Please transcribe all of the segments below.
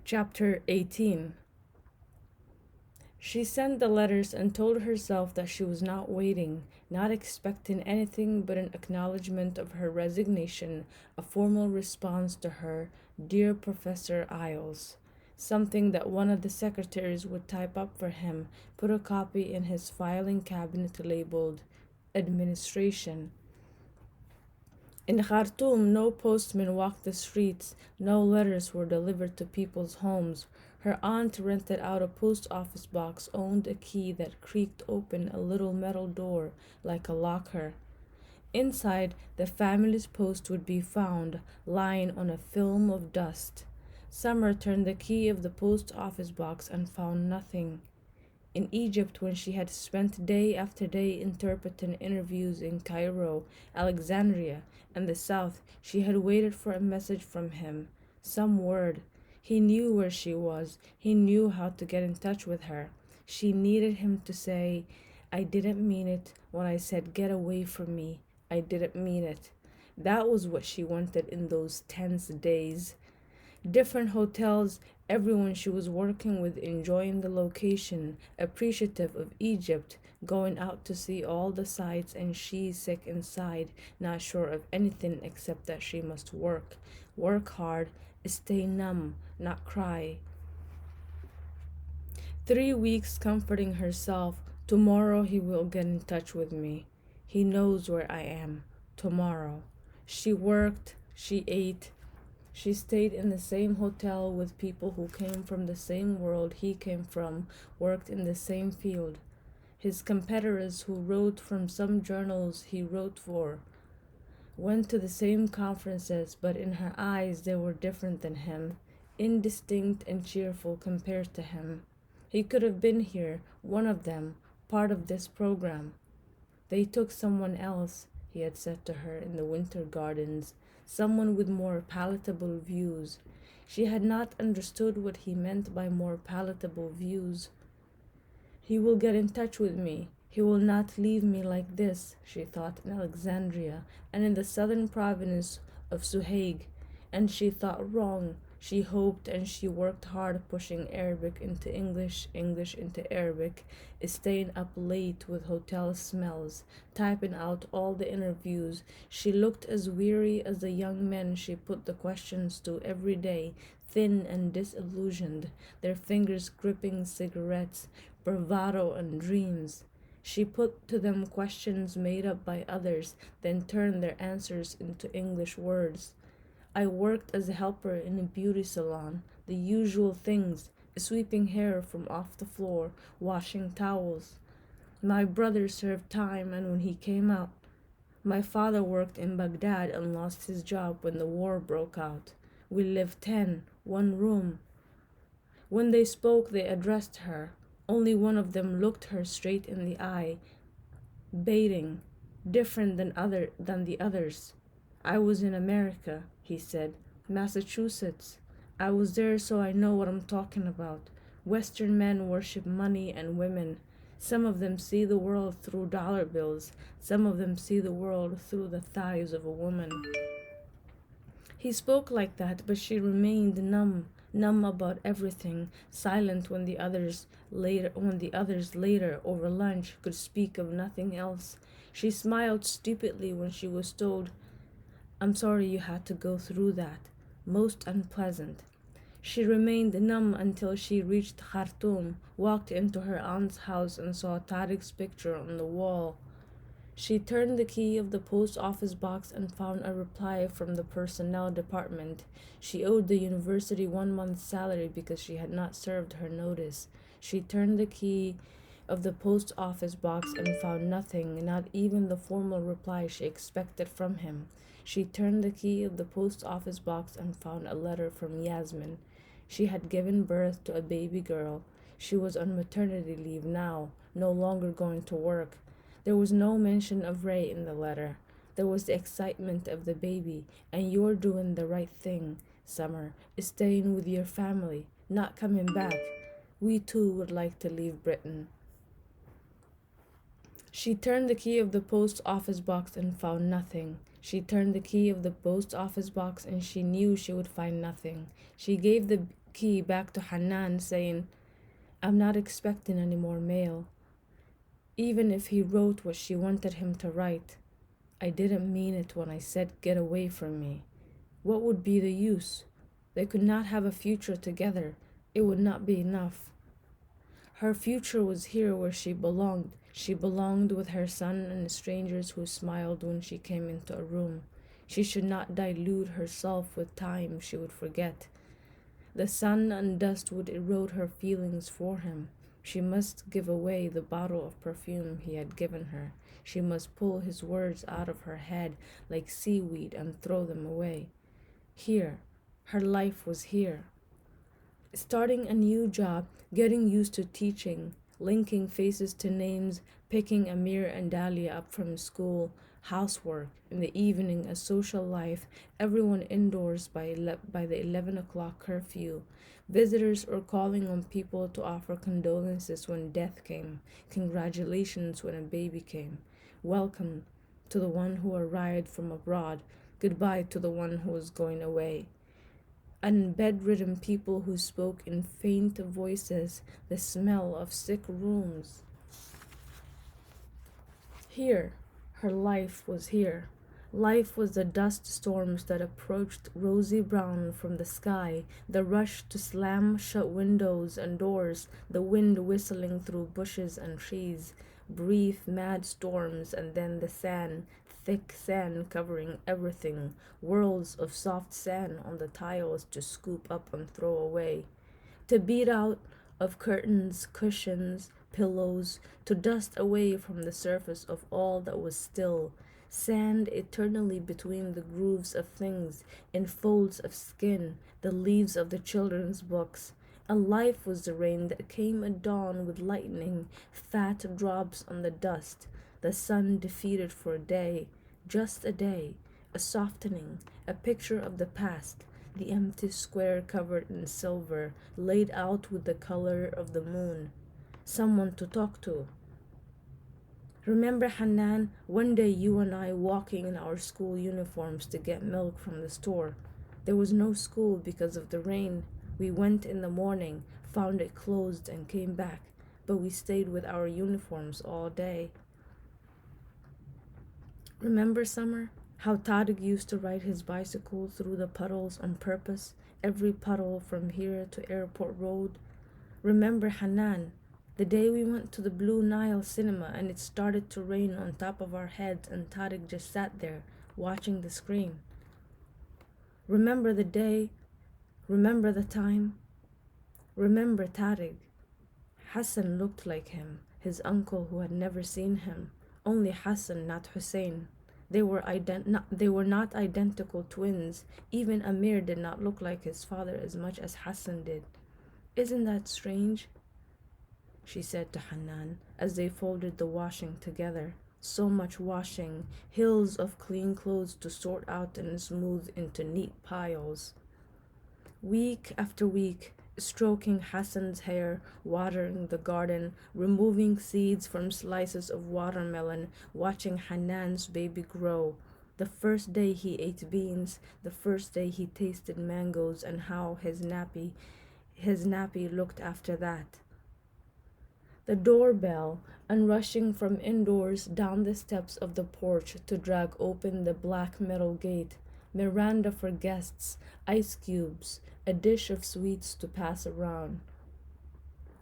Chapter 18. She sent the letters and told herself that she was not waiting, not expecting anything but an acknowledgement of her resignation, a formal response to her "Dear Professor Isles," something that one of the secretaries would type up for him, put a copy in his filing cabinet labeled "Administration." In Khartoum, no postman walked the streets, no letters were delivered to people's homes. Her aunt rented out a post office box, owned a key that creaked open a little metal door like a locker. Inside, the family's post would be found, lying on a film of dust. Summer turned the key of the post office box and found nothing. In Egypt, when she had spent day after day interpreting interviews in Cairo, Alexandria, and the South, she had waited for a message from him, some word. He knew where she was, he knew how to get in touch with her. She needed him to say, "I didn't mean it when I said get away from me. I didn't mean it." That was what she wanted in those tense days. Different hotels, everyone she was working with enjoying the location, appreciative of Egypt, going out to see all the sights, and she sick inside, not sure of anything except that she must work hard, stay numb, not cry. 3 weeks comforting herself. Tomorrow he will get in touch with me. He knows where I am. Tomorrow. She worked, she ate, she stayed in the same hotel with people who came from the same world he came from, worked in the same field. His competitors who wrote from some journals he wrote for, went to the same conferences, but in her eyes they were different than him, indistinct and cheerful compared to him. He could have been here, one of them, part of this program. They took someone else, he had said to her in the winter gardens, someone with more palatable views. She had not understood what he meant by more palatable views. He will get in touch with me. He will not leave me like this, she thought in Alexandria and in the southern province of Suhaig. And she thought wrong. She hoped and she worked hard, pushing Arabic into English, English into Arabic, staying up late with hotel smells, typing out all the interviews. She looked as weary as the young men she put the questions to every day, thin and disillusioned, their fingers gripping cigarettes, bravado and dreams. She put to them questions made up by others, then turned their answers into English words. I worked as a helper in a beauty salon, the usual things, sweeping hair from off the floor, washing towels. My brother served time, and when he came out, my father worked in Baghdad and lost his job when the war broke out. We lived 10, one room. When they spoke, they addressed her. Only one of them looked her straight in the eye, baiting, different than the others. I was in America, he said. Massachusetts. I was there, so I know what I'm talking about. Western men worship money and women. Some of them see the world through dollar bills. Some of them see the world through the thighs of a woman. He spoke like that, but she remained numb about everything, silent when the others later over lunch could speak of nothing else. She smiled stupidly when she was told, "I'm sorry you had to go through that. Most unpleasant." She remained numb until she reached Khartoum, walked into her aunt's house and saw Tariq's picture on the wall. She turned the key of the post office box and found a reply from the personnel department. She owed the university 1 month's salary because she had not served her notice. She turned the key of the post office box and found nothing, not even the formal reply she expected from him. She turned the key of the post office box and found a letter from Yasmin. She had given birth to a baby girl. She was on maternity leave now, no longer going to work. There was no mention of Ray in the letter. There was the excitement of the baby, and you're doing the right thing, Summer, staying with your family, not coming back. We too would like to leave Britain. She turned the key of the post office box and found nothing. She turned the key of the post office box and she knew she would find nothing. She gave the key back to Hanan, saying, I'm not expecting any more mail. Even if he wrote what she wanted him to write, I didn't mean it when I said get away from me. What would be the use? They could not have a future together. It would not be enough. Her future was here where she belonged. She belonged with her son and the strangers who smiled when she came into a room. She should not dilute herself with time she would forget. The sun and dust would erode her feelings for him. She must give away the bottle of perfume he had given her. She must pull his words out of her head like seaweed and throw them away. Here, her life was here. Starting a new job, getting used to teaching, linking faces to names, picking Amir and Dahlia up from school, housework, in the evening a social life, everyone indoors by the 11 o'clock curfew, visitors or calling on people to offer condolences when death came, congratulations when a baby came, welcome to the one who arrived from abroad, goodbye to the one who was going away. And bedridden people who spoke in faint voices, the smell of sick rooms. Here, her life was here. Life was the dust storms that approached rosy brown from the sky, the rush to slam shut windows and doors, the wind whistling through bushes and trees, brief, mad storms, and then the sand, thick sand covering everything, whirls of soft sand on the tiles to scoop up and throw away, to beat out of curtains, cushions, pillows, to dust away from the surface of all that was still, sand eternally between the grooves of things, in folds of skin, the leaves of the children's books. And life was the rain that came at dawn with lightning, fat drops on the dust, the sun defeated for a day, just a day, a softening, a picture of the past, the empty square covered in silver, laid out with the color of the moon. Someone to talk to. Remember, Hanan, one day you and I walking in our school uniforms to get milk from the store. There was no school because of the rain. We went in the morning, found it closed, and came back, but we stayed with our uniforms all day. Remember, Summer, how Tariq used to ride his bicycle through the puddles on purpose, every puddle from here to Airport Road? Remember, Hanan, the day we went to the Blue Nile cinema and it started to rain on top of our heads and Tariq just sat there, watching the screen? Remember the day? Remember the time? Remember Tariq? Hassan looked like him, his uncle who had never seen him. Only Hassan, not Hussein. They were not identical twins. Even Amir did not look like his father as much as Hassan did. Isn't that strange? She said to Hanan as they folded the washing together. So much washing, hills of clean clothes to sort out and smooth into neat piles. Week after week, stroking Hassan's hair, watering the garden, removing seeds from slices of watermelon, watching Hanan's baby grow. The first day he ate beans, the first day he tasted mangoes, and how his nappy looked after that. The doorbell, and rushing from indoors down the steps of the porch to drag open the black metal gate, Miranda for guests, ice cubes, a dish of sweets to pass around.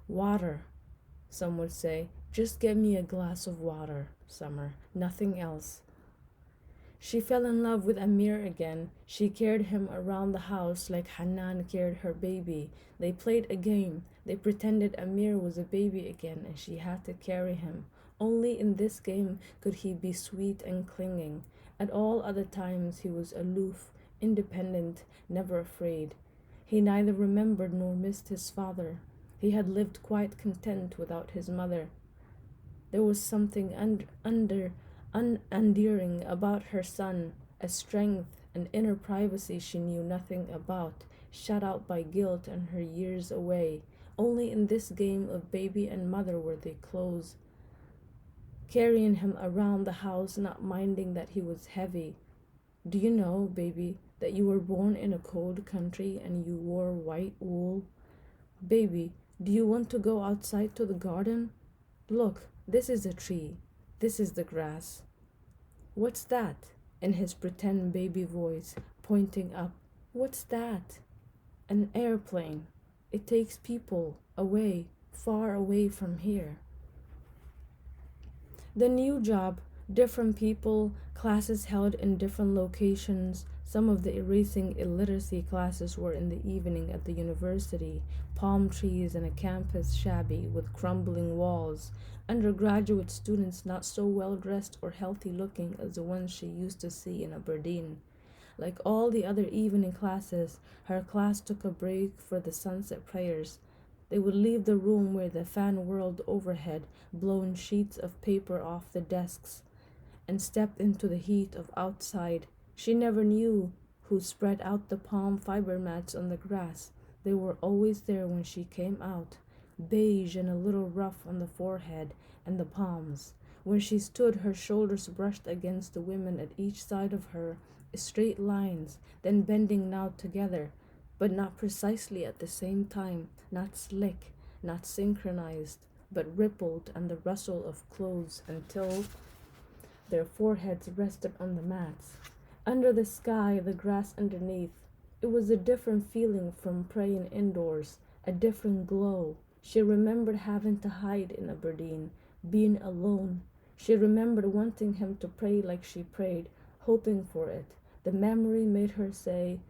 Water, some would say. Just get me a glass of water, Summer, nothing else. She fell in love with Amir again. She carried him around the house like Hanan carried her baby. They played a game. They pretended Amir was a baby again and she had to carry him. Only in this game could he be sweet and clinging. At all other times he was aloof, independent, never afraid. He neither remembered nor missed his father. He had lived quite content without his mother. There was something unendearing about her son, a strength, an inner privacy she knew nothing about, shut out by guilt and her years away. Only in this game of baby and mother were they close. Carrying him around the house, not minding that he was heavy. Do you know, baby, that you were born in a cold country and you wore white wool? Baby, do you want to go outside to the garden? Look, this is a tree. This is the grass. What's that? In his pretend baby voice, pointing up. What's that? An airplane. It takes people away, far away from here. The new job, different people, classes held in different locations. Some of the erasing illiteracy classes were in the evening at the university, palm trees and a campus shabby with crumbling walls. Undergraduate students not so well dressed or healthy looking as the ones she used to see in Aberdeen. Like all the other evening classes, her class took a break for the sunset prayers. They would leave the room where the fan whirled overhead, blown sheets of paper off the desks, and stepped into the heat of outside. She never knew who spread out the palm fiber mats on the grass. They were always there when she came out, beige and a little rough on the forehead and the palms. When she stood, her shoulders brushed against the women at each side of her, straight lines, then bending now together, but not precisely at the same time, not slick, not synchronized, but rippled and the rustle of clothes until their foreheads rested on the mats. Under the sky, the grass underneath. It was a different feeling from praying indoors, a different glow. She remembered having to hide in Aberdeen, being alone. She remembered wanting him to pray like she prayed, hoping for it. The memory made her say,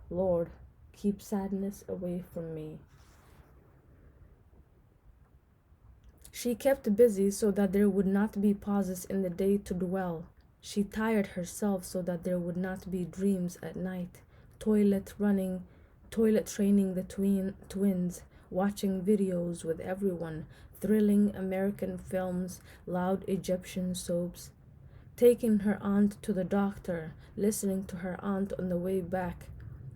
Lord, keep sadness away from me. She kept busy so that there would not be pauses in the day to dwell. She tired herself so that there would not be dreams at night. Toilet training the twins, watching videos with everyone, thrilling American films, loud Egyptian soaps, taking her aunt to the doctor, listening to her aunt on the way back.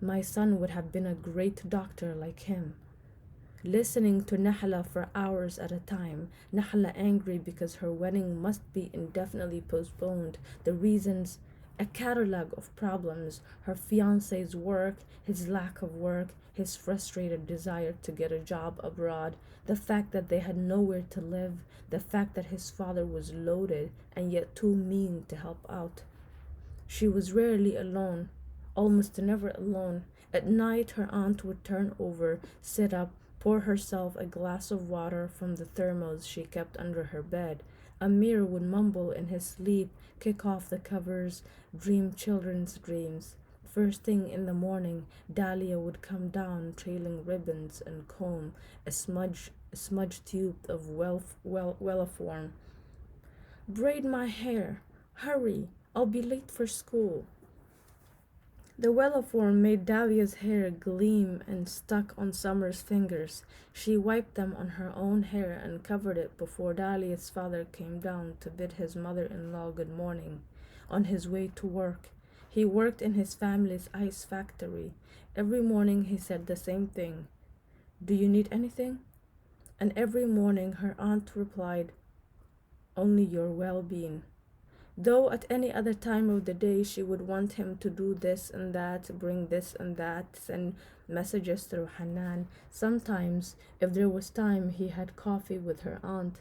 My son would have been a great doctor like him. Listening to Nahla for hours at a time, Nahla angry because her wedding must be indefinitely postponed, the reasons, a catalog of problems, her fiancé's work, his lack of work, his frustrated desire to get a job abroad, the fact that they had nowhere to live, the fact that his father was loaded and yet too mean to help out. She was rarely alone, almost never alone. At night, her aunt would turn over, sit up, pour herself a glass of water from the thermos she kept under her bed. Amir would mumble in his sleep, kick off the covers, dream children's dreams. First thing in the morning, Dahlia would come down, trailing ribbons and comb, a smudge tube of welliform. Braid my hair. Hurry, I'll be late for school. The welliform made Dahlia's hair gleam and stuck on Summer's fingers. She wiped them on her own hair and covered it before Dahlia's father came down to bid his mother-in-law good morning. On his way to work, he worked in his family's ice factory. Every morning he said the same thing. Do you need anything? And every morning her aunt replied, only your well-being. Though at any other time of the day she would want him to do this and that, bring this and that, send messages through Hanan. Sometimes, if there was time, he had coffee with her aunt.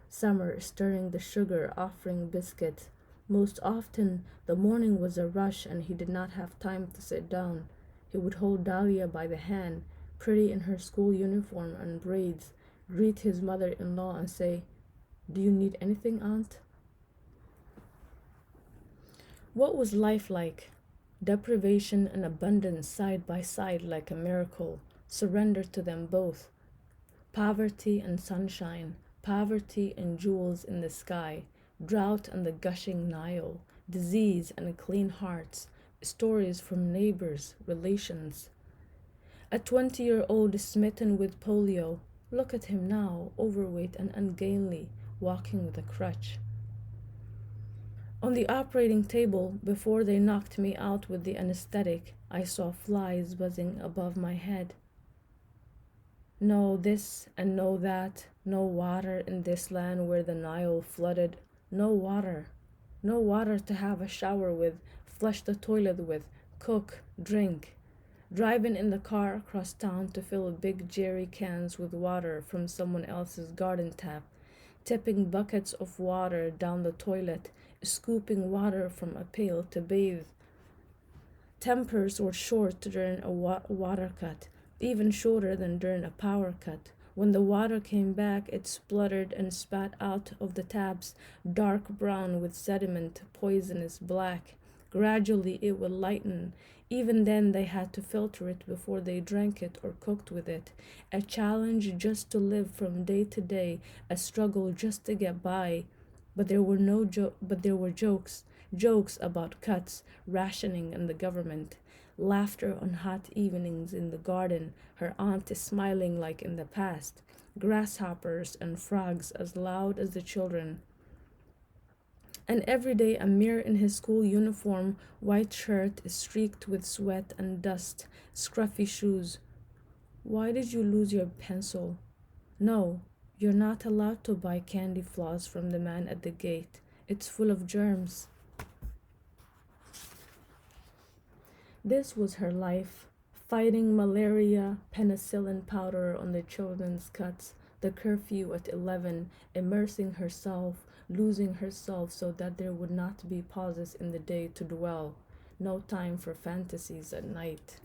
Summer stirring the sugar, offering biscuits. Most often, the morning was a rush and he did not have time to sit down. He would hold Dahlia by the hand, pretty in her school uniform and braids, greet his mother-in-law and say, do you need anything, aunt? What was life like? Deprivation and abundance side by side like a miracle, surrender to them both. Poverty and sunshine, poverty and jewels in the sky, drought and the gushing Nile, disease and clean hearts, stories from neighbors, relations. A 20-year-old smitten with polio, look at him now, overweight and ungainly, walking with a crutch. On the operating table, before they knocked me out with the anesthetic, I saw flies buzzing above my head. No this and no that, no water in this land where the Nile flooded, no water to have a shower with, flush the toilet with, cook, drink. Driving in the car across town to fill big jerry cans with water from someone else's garden tap, tipping buckets of water down the toilet, scooping water from a pail to bathe. Tempers were short during a water cut, even shorter than during a power cut. When the water came back, it spluttered and spat out of the taps, dark brown with sediment, poisonous black. Gradually, it would lighten. Even then, they had to filter it before they drank it or cooked with it. A challenge just to live from day to day, a struggle just to get by. But there were jokes about cuts, rationing, and the government. Laughter on hot evenings in the garden, her aunt is smiling like in the past. Grasshoppers and frogs as loud as the children. And every day Amir in his school uniform, white shirt is streaked with sweat and dust, scruffy shoes. Why did you lose your pencil? No, you're not allowed to buy candy floss from the man at the gate. It's full of germs. This was her life, fighting malaria, penicillin powder on the children's cuts, the curfew at 11, immersing herself, losing herself so that there would not be pauses in the day to dwell, no time for fantasies at night.